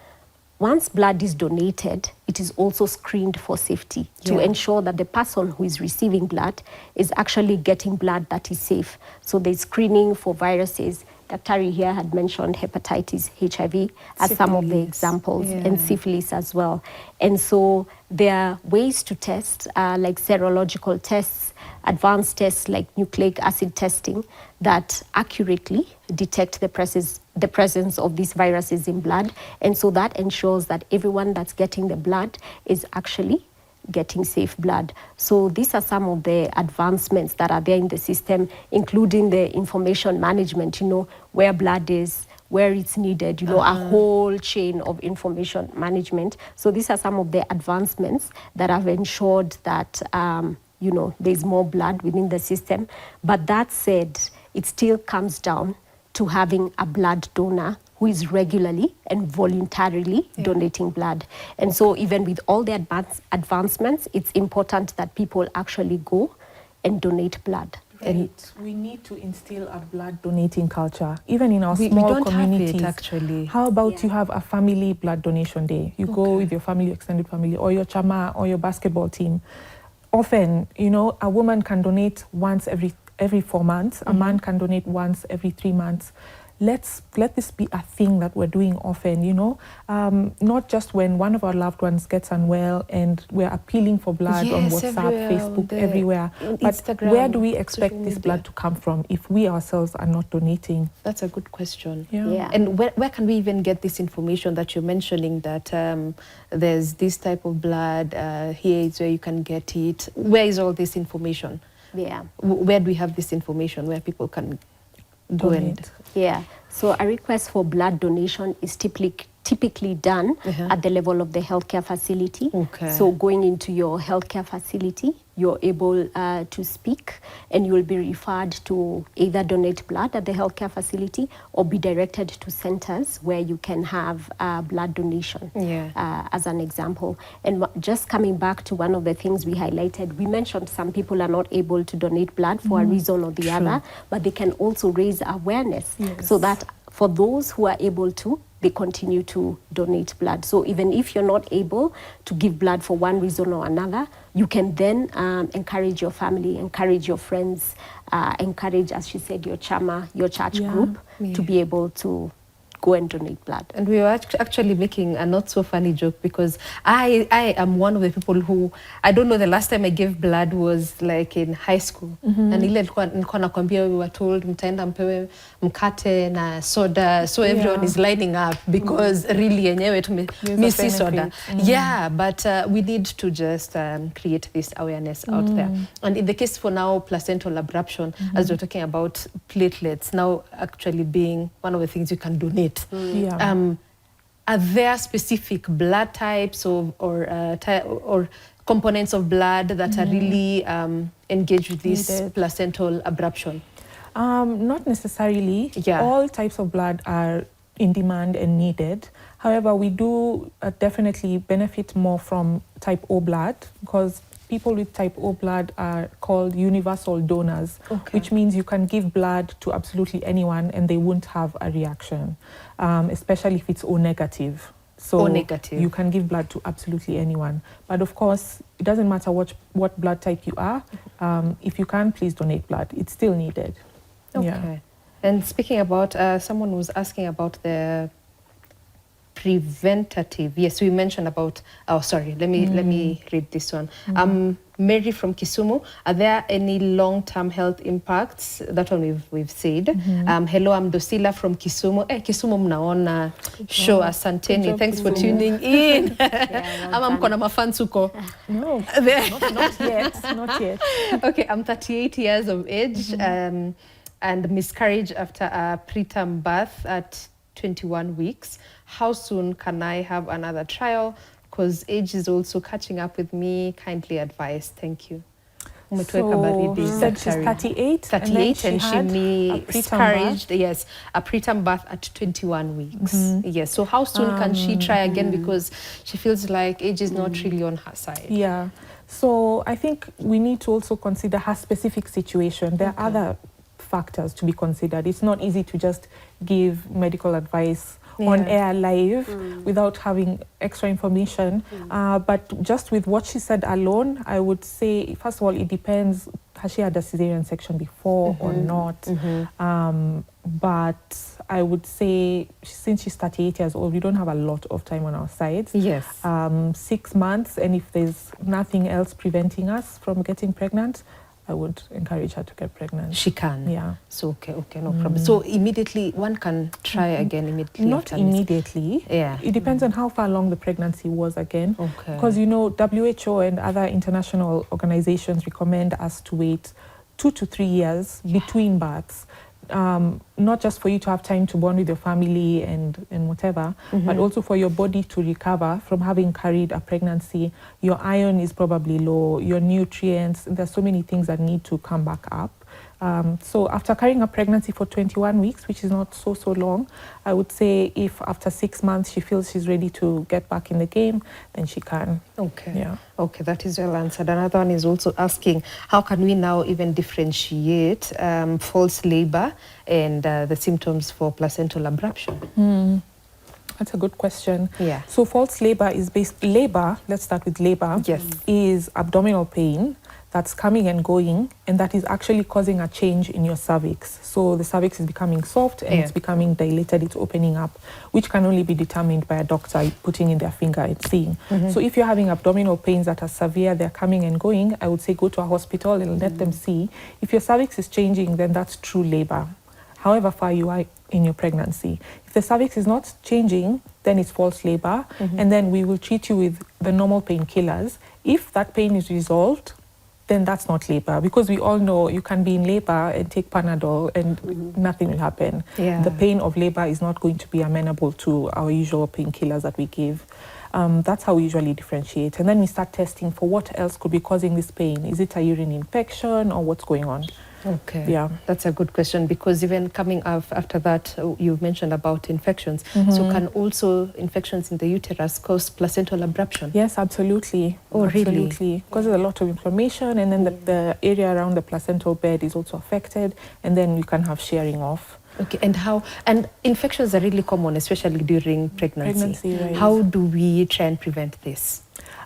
Once blood is donated, it is also screened for safety to ensure that the person who is receiving blood is actually getting blood that is safe. So there's screening for viruses. Daktari here had mentioned hepatitis, HIV as some of the examples, and syphilis as well. And so there are ways to test, like serological tests, advanced tests like nucleic acid testing, that accurately detect the presence of these viruses in blood. And so that ensures that everyone that's getting the blood is actually getting safe blood. So these are some of the advancements that are there in the system, including the information management, where blood is, where it's needed, a whole chain of information management. So these are some of the advancements that have ensured that, there's more blood within the system. But that said, it still comes down to having a blood donor who is regularly and voluntarily donating blood. And so even with all the advancements, it's important that people actually go and donate blood. And we need to instill a blood donating culture, even in our small communities. We don't have it, actually. How about you have a family blood donation day? You go with your family, extended family, or your chama, or your basketball team. Often, a woman can donate once every 4 months. A man can donate once every 3 months. Let this be a thing that we're doing often, not just when one of our loved ones gets unwell and we're appealing for blood on WhatsApp, Facebook, everywhere. But Instagram, where do we expect this blood to come from if we ourselves are not donating? That's a good question. Yeah. And where can we even get this information that you're mentioning, that there's this type of blood, here is where you can get it? Where is all this information? Yeah. Where do we have this information where people can go and... Yeah, so a request for blood donation is typically done at the level of the healthcare facility. Okay. So going into your healthcare facility, you're able to speak, and you'll be referred to either donate blood at the healthcare facility or be directed to centers where you can have blood donation, as an example. And just coming back to one of the things we highlighted, we mentioned some people are not able to donate blood for a reason or the other, but they can also raise awareness so that for those who are able to, they continue to donate blood. So even if you're not able to give blood for one reason or another, you can then encourage your family, encourage your friends, encourage, as she said, your chama, your church group to be able to go and donate blood. And we were actually making a not so funny joke because I am one of the people who, I don't know, the last time I gave blood was like in high school. And ile nilikuwa nakwambia, we were told mtaenda mpewe mkate na soda, so everyone is lining up because really yenyewe tumemisi soda. Yeah, but we need to just create this awareness out there. And in the case for now, placental abruption, as we're talking about platelets, now actually being one of the things you can donate. Are there specific blood types or components of blood that are really engaged with this placental abruption? Not necessarily. All types of blood are in demand and needed. However, we do definitely benefit more from type O blood because people with type O blood are called universal donors, which means you can give blood to absolutely anyone and they won't have a reaction, especially if it's O negative. So O negative. You can give blood to absolutely anyone. But of course, it doesn't matter what blood type you are. If you can, please donate blood. It's still needed. Okay. And speaking about, someone was asking about the preventative. Yes, we mentioned about, oh, sorry, let me read this one. Mary from Kisumu, are there any long-term health impacts? That one we've said. Hello, I'm Dosila from Kisumu. Kisumu mnaona show, asanteni. Thanks for tuning in. Ama mko na mafans huko? No, not yet, not yet. Okay, I'm 38 years of age and miscarriage after a preterm birth at 21 weeks. How soon can I have another trial? Because age is also catching up with me. Kindly advise. Thank you. So she said she's 38. 38 and she miscarried. Yes, a preterm birth at 21 weeks. Yes. So how soon can she try again? Because she feels like age is not really on her side. Yeah. So I think we need to also consider her specific situation. There are other factors to be considered. It's not easy to just give medical advice on air live without having extra information. But just with what she said alone, I would say, first of all, it depends, has she had a cesarean section before or not? But I would say, since she's 38 years old, we don't have a lot of time on our sides. Yes. 6 months, and if there's nothing else preventing us from getting pregnant, I would encourage her to get pregnant. She can? Yeah. So, okay, no problem. So immediately, one can try again immediately? Not immediately. Yeah. It depends on how far along the pregnancy was again. Okay. Because, you know, WHO and other international organizations recommend us to wait 2 to 3 years between births. Not just for you to have time to bond with your family and whatever, but also for your body to recover from having carried a pregnancy. Your iron is probably low, your nutrients, there's so many things that need to come back up. So after carrying a pregnancy for 21 weeks, which is not so long, I would say if after 6 months she feels she's ready to get back in the game, then she can. Okay. Yeah. Okay, that is well answered. Another one is also asking, how can we now even differentiate false labor and the symptoms for placental abruption? That's a good question. Yeah. So false labor is labor, let's start with labor, is abdominal pain that's coming and going, and that is actually causing a change in your cervix. So the cervix is becoming soft and it's becoming dilated, it's opening up, which can only be determined by a doctor putting in their finger and seeing. So if you're having abdominal pains that are severe, they're coming and going, I would say go to a hospital and let them see. If your cervix is changing, then that's true labor, however far you are in your pregnancy. If the cervix is not changing, then it's false labor, and then we will treat you with the normal painkillers. If that pain is resolved, then that's not labor, because we all know you can be in labor and take Panadol and nothing will happen. The pain of labor is not going to be amenable to our usual painkillers that we give. That's how we usually differentiate. And then we start testing for what else could be causing this pain. Is it a urine infection or what's going on? Okay. Yeah. That's a good question, because even coming after that, you mentioned about infections. So can also infections in the uterus cause placental abruption? Yes, absolutely. Oh, absolutely. really? Causes a lot of inflammation, and then the area around the placental bed is also affected, and then you can have shearing off. Okay, and infections are really common, especially during pregnancy. Right. How do we try and prevent this?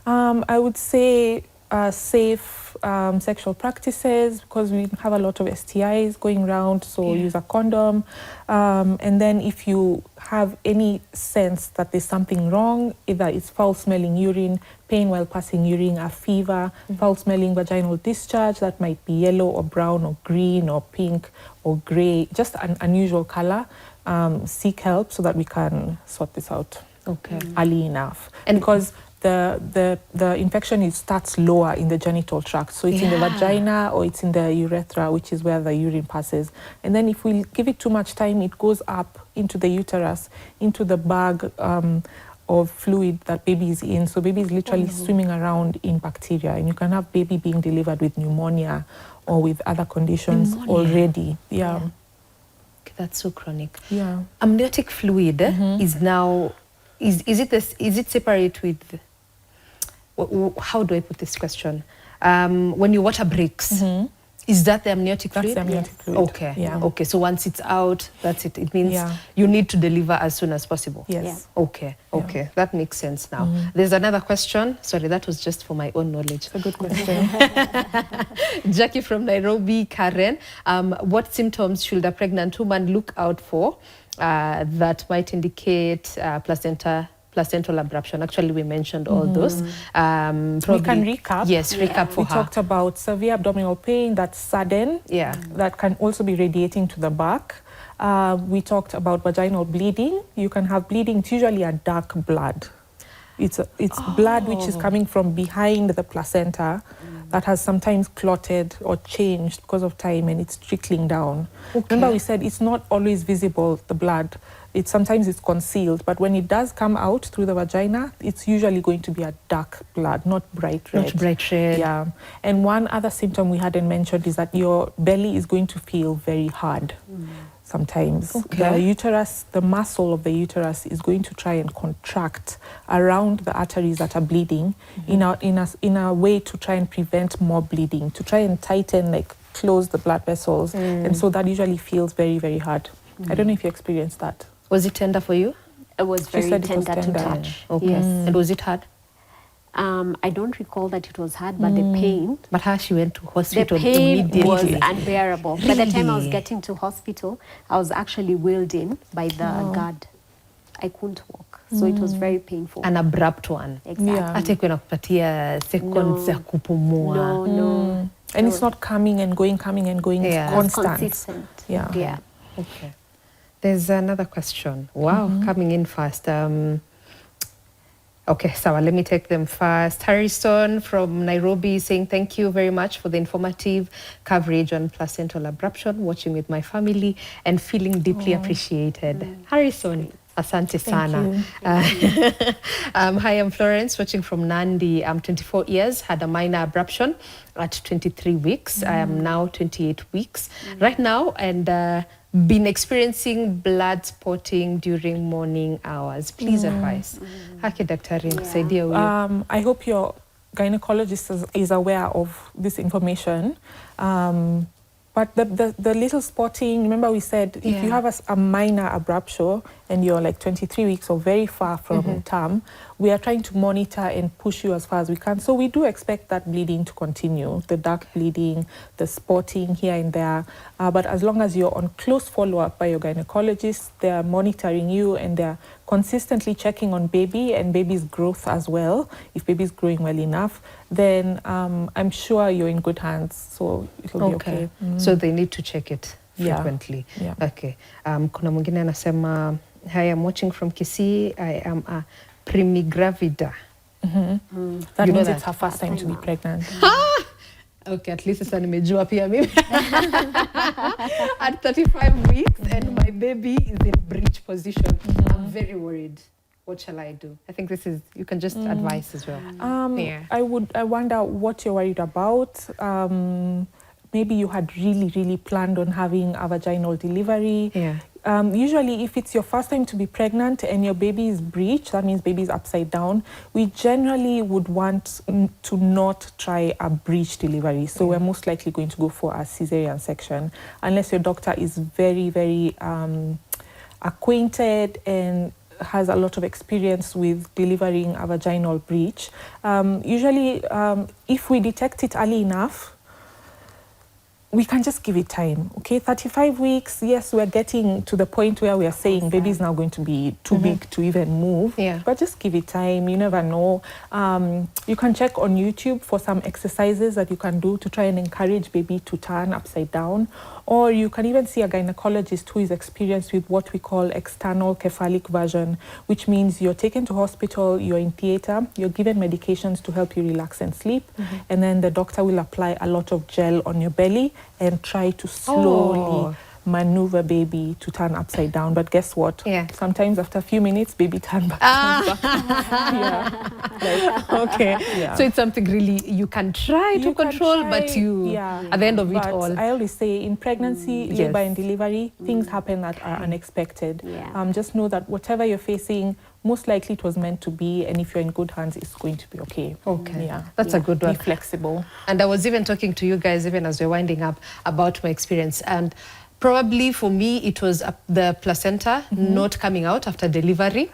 I would say safe sexual practices, because we have a lot of STIs going around, so use a condom. And then if you have any sense that there's something wrong, either it's foul-smelling urine, pain while passing urine, a fever, foul-smelling vaginal discharge that might be yellow or brown or green or pink or grey, just an unusual color, seek help so that we can sort this out early enough. And because the infection starts lower in the genital tract. So it's in the vagina or it's in the urethra, which is where the urine passes. And then if we give it too much time, it goes up into the uterus, into the bag of fluid that baby is in. So baby is literally swimming around in bacteria, and you can have baby being delivered with pneumonia or with other conditions already. Yeah. Okay, that's so chronic. Yeah. Amniotic fluid is now, is it separate with, how do I put this question? When your water breaks, is that the amniotic fluid? That's the amniotic fluid. Okay. Yeah. Okay. So once it's out, that's it. It means you need to deliver as soon as possible. Yes. Okay. Okay. That makes sense now. There's another question. Sorry, that was just for my own knowledge. It's a good question. Jackie from Nairobi, Karen. What symptoms should a pregnant woman look out for that might indicate placental abruption? Actually, we mentioned all those. We can recap. Yes, recap for we her. talked about severe abdominal pain that's sudden, that can also be radiating to the back. We talked about vaginal bleeding. You can have bleeding. It's usually a dark blood. It's blood which is coming from behind the placenta that has sometimes clotted or changed because of time, and it's trickling down. Remember we said it's not always visible, the blood. Sometimes it's concealed, but when it does come out through the vagina, it's usually going to be a dark blood, not bright red. Not bright red. Yeah. And one other symptom we hadn't mentioned is that your belly is going to feel very hard. Sometimes the uterus, the muscle of the uterus is going to try and contract around the arteries that are bleeding in a way to try and prevent more bleeding, to try and tighten, like close the blood vessels. And so that usually feels very, very hard. I don't know if you experienced that. Was it tender for you? It was very tender to touch. Okay. Yes. And was it hard? I don't recall that it was hard, but the pain. But how she went to hospital The pain immediately. was unbearable. By the time I was getting to hospital, I was actually wheeled in by the guard. I couldn't walk, so it was very painful. An abrupt one. Exactly. Hata ikuwa inakupatia seconds ya kupumua. No. And it's not coming and going, it's constant. Consistent. Yeah. Okay. There's another question. Wow, coming in fast. Okay, so let me take them first. Harrison from Nairobi saying, thank you very much for the informative coverage on placental abruption, watching with my family and feeling deeply appreciated. Harrison, asante sana. Hi, I'm Florence, watching from Nandi. I'm 24 years, had a minor abruption at 23 weeks. I am now 28 weeks right now, and been experiencing blood spotting during morning hours. Please advise. Haki daktari, nisaidie huyu. I hope your gynecologist is aware of this information. But the little spotting, remember we said, if you have a minor abruption and you're like 23 weeks or very far from term, we are trying to monitor and push you as far as we can. So we do expect that bleeding to continue, the dark bleeding, the spotting here and there. But as long as you're on close follow-up by your gynecologist, they're monitoring you and they're consistently checking on baby and baby's growth as well. If baby's growing well enough, then I'm sure you're in good hands. So it'll be okay. So they need to check it frequently. Yeah. Okay. Kuna mwingine anasema, hi, I'm watching from Kisii. I am a primigravida. That means it's her first time to be pregnant. Okay, at least sasa nimejua pia mimi. At 35 weeks and my baby is in breech position. I'm very worried. what shall I do? I think this is, you can just advise as well. I wonder what you're worried about. Maybe you had really planned on having a vaginal delivery. Usually if it's your first time to be pregnant and your baby is breech, that means baby is upside down, we generally would want to not try a breech delivery. So we're most likely going to go for a cesarean section, unless your doctor is very acquainted and has a lot of experience with delivering a vaginal breech. Usually, if we detect it early enough, we can just give it time, okay? 35 weeks, yes, we're getting to the point where we are saying baby is now going to be too big to even move, but just give it time, you never know. You can check on YouTube for some exercises that you can do to try and encourage baby to turn upside down, or you can even see a gynecologist who is experienced with what we call external cephalic version, which means you're taken to hospital, you're in theater, you're given medications to help you relax and sleep, and then the doctor will apply a lot of gel on your belly and try to slowly maneuver baby to turn upside down. But guess what? Sometimes after a few minutes, baby turns back. So it's something really you can try to control, but you, at the end of it all. I always say in pregnancy, labor and delivery, things happen that are unexpected. Just know that whatever you're facing, most likely it was meant to be, and if you're in good hands, it's going to be okay. That's a good one. Be flexible. And I was even talking to you guys, even as we're winding up, about my experience. And probably for me, it was the placenta not coming out after delivery.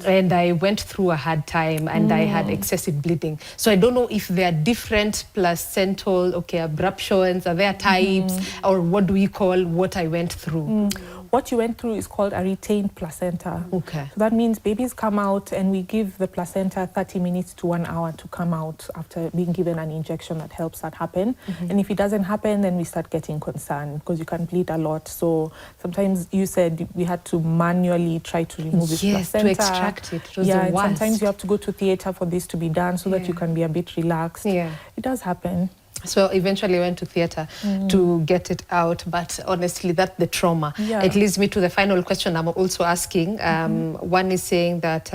And I went through a hard time and I had excessive bleeding. So I don't know if there are different placental, abruptions, are there types, or what do we call what I went through? What you went through is called a retained placenta. So that means babies come out and we give the placenta 30 minutes to 1 hour to come out after being given an injection that helps that happen. And if it doesn't happen, then we start getting concerned because you can bleed a lot. So sometimes you said we had to manually try to remove this placenta. To extract it. It was the worst. Sometimes you have to go to theater for this to be done so that you can be a bit relaxed. It does happen. So eventually I went to theater to get it out, but honestly, that's the trauma. It leads me to the final question I'm also asking. One is saying that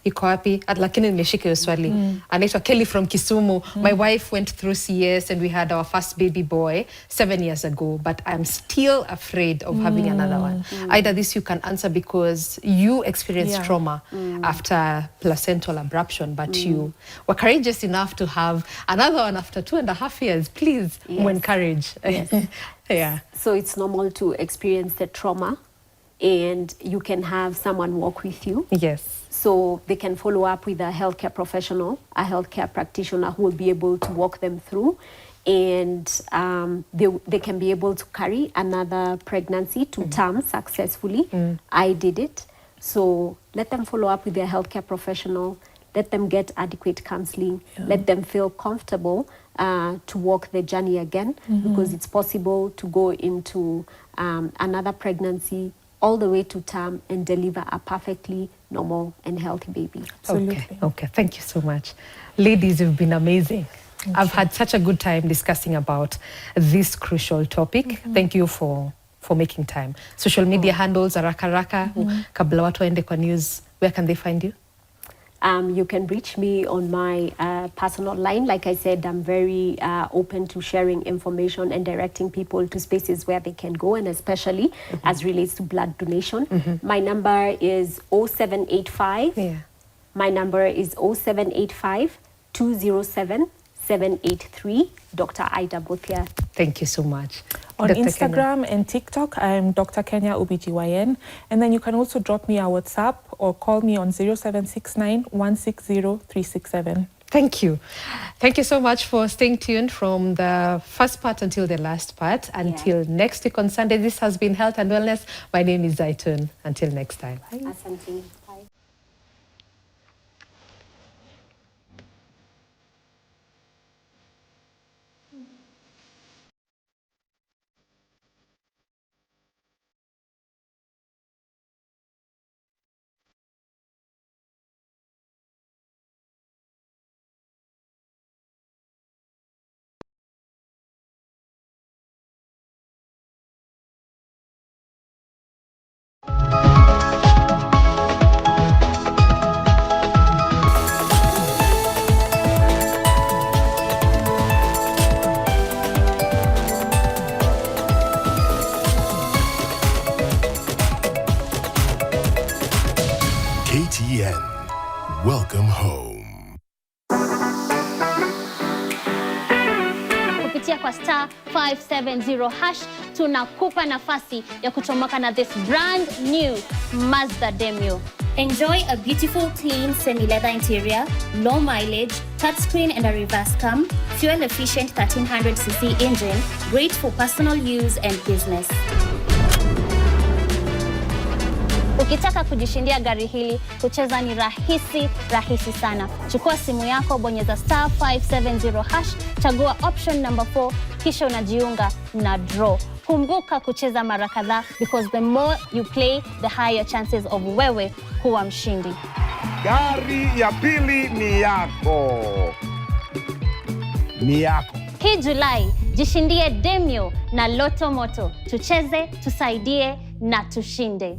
iko wapi, lakini nimeshika hiyo swali. Anaitwa Kelly from Kisumu. My wife went through CS and we had our first baby boy 7 years ago, but I'm still afraid of having another one. Either this you can answer because you experienced trauma after placental abruption, but you were courageous enough to have another one after 2.5 years. Please encourage. So it's normal to experience the trauma and you can have someone walk with you. So they can follow up with a healthcare professional, a healthcare practitioner who will be able to walk them through, and they can be able to carry another pregnancy to term successfully. I did it. So let them follow up with their healthcare professional, let them get adequate counseling, let them feel comfortable to walk the journey again, because it's possible to go into another pregnancy all the way to term and deliver a perfectly normal and healthy baby. Okay, thank you so much. Ladies, you've been amazing. I've had such a good time discussing about this crucial topic. Thank you for making time. Social media handles, haraka kabla watu waende kwa news, where can they find you? You can reach me on my personal line. Like I said, I'm very open to sharing information and directing people to spaces where they can go, and especially as relates to blood donation. My number is 0785. My number is 0785 207 783. Dr. Ida Bothia. Thank you so much. On Dr. Instagram and TikTok, I'm Dr. Kenya OBGYN. And then you can also drop me a WhatsApp or call me on 0769 160 367. Thank you. Thank you so much for staying tuned from the first part until the last part. Until next week on Sunday, this has been Health and Wellness. My name is Zaitun. Until next time. Bye. Asante. KTN. Welcome home. Kupitia kwa star 570 hash tunakupa nafasi ya kuchomoka na this brand new Mazda Demio. Enjoy a beautiful, clean, semi-leather interior, low mileage, touchscreen and a reverse cam, fuel-efficient 1300cc engine, great for personal use and business. Ukitaka kujishindia gari hili, kucheza ni rahisi sana. Chukua simu yako, bonyeza star 570 hash, chagua option number 4, kisha unajiunga na draw. Kumbuka kucheza mara kadhaa because the more you play, the higher chances of wewe kuwa mshindi. Gari ya pili ni yako. Ni yako. Hii Julai, jishindie Demio na Loto Moto. Tucheze, tusaidie na tushinde.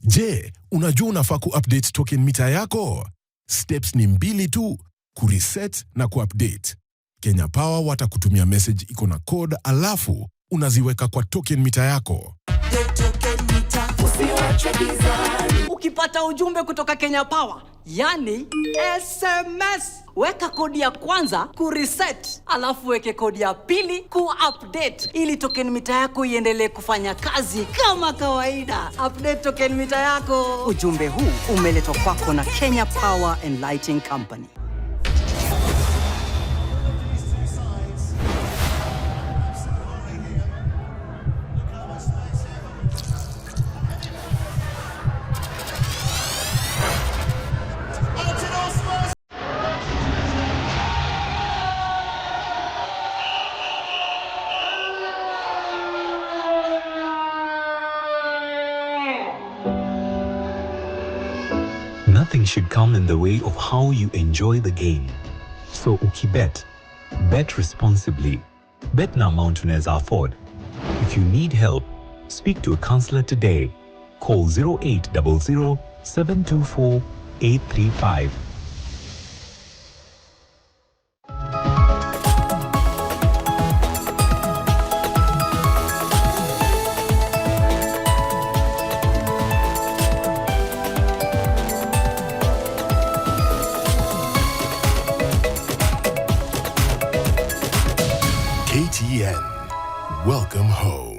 Je, unajua unafaa ku-update token mita yako? Steps ni 2 tu, kureset na ku-update. Kenya Power watakutumia message iko na code alafu unaziweka kwa token mita yako. Ukipata ujumbe kutoka Kenya Power, yani SMS, weka kodi ya kwanza kureset, alafu weke kodi ya pili kuupdate ili token mita yako iendelee kufanya kazi kama kawaida. Update token mita yako. Ujumbe huu umeletwa kwako na Kenya Power and Lighting Company. Nothing should come in the way of how you enjoy the game. So ukibet, bet responsibly. Bet na amount unaweza afford. If you need help, speak to a counselor today. Call 0800 724 835. KTN. Welcome home.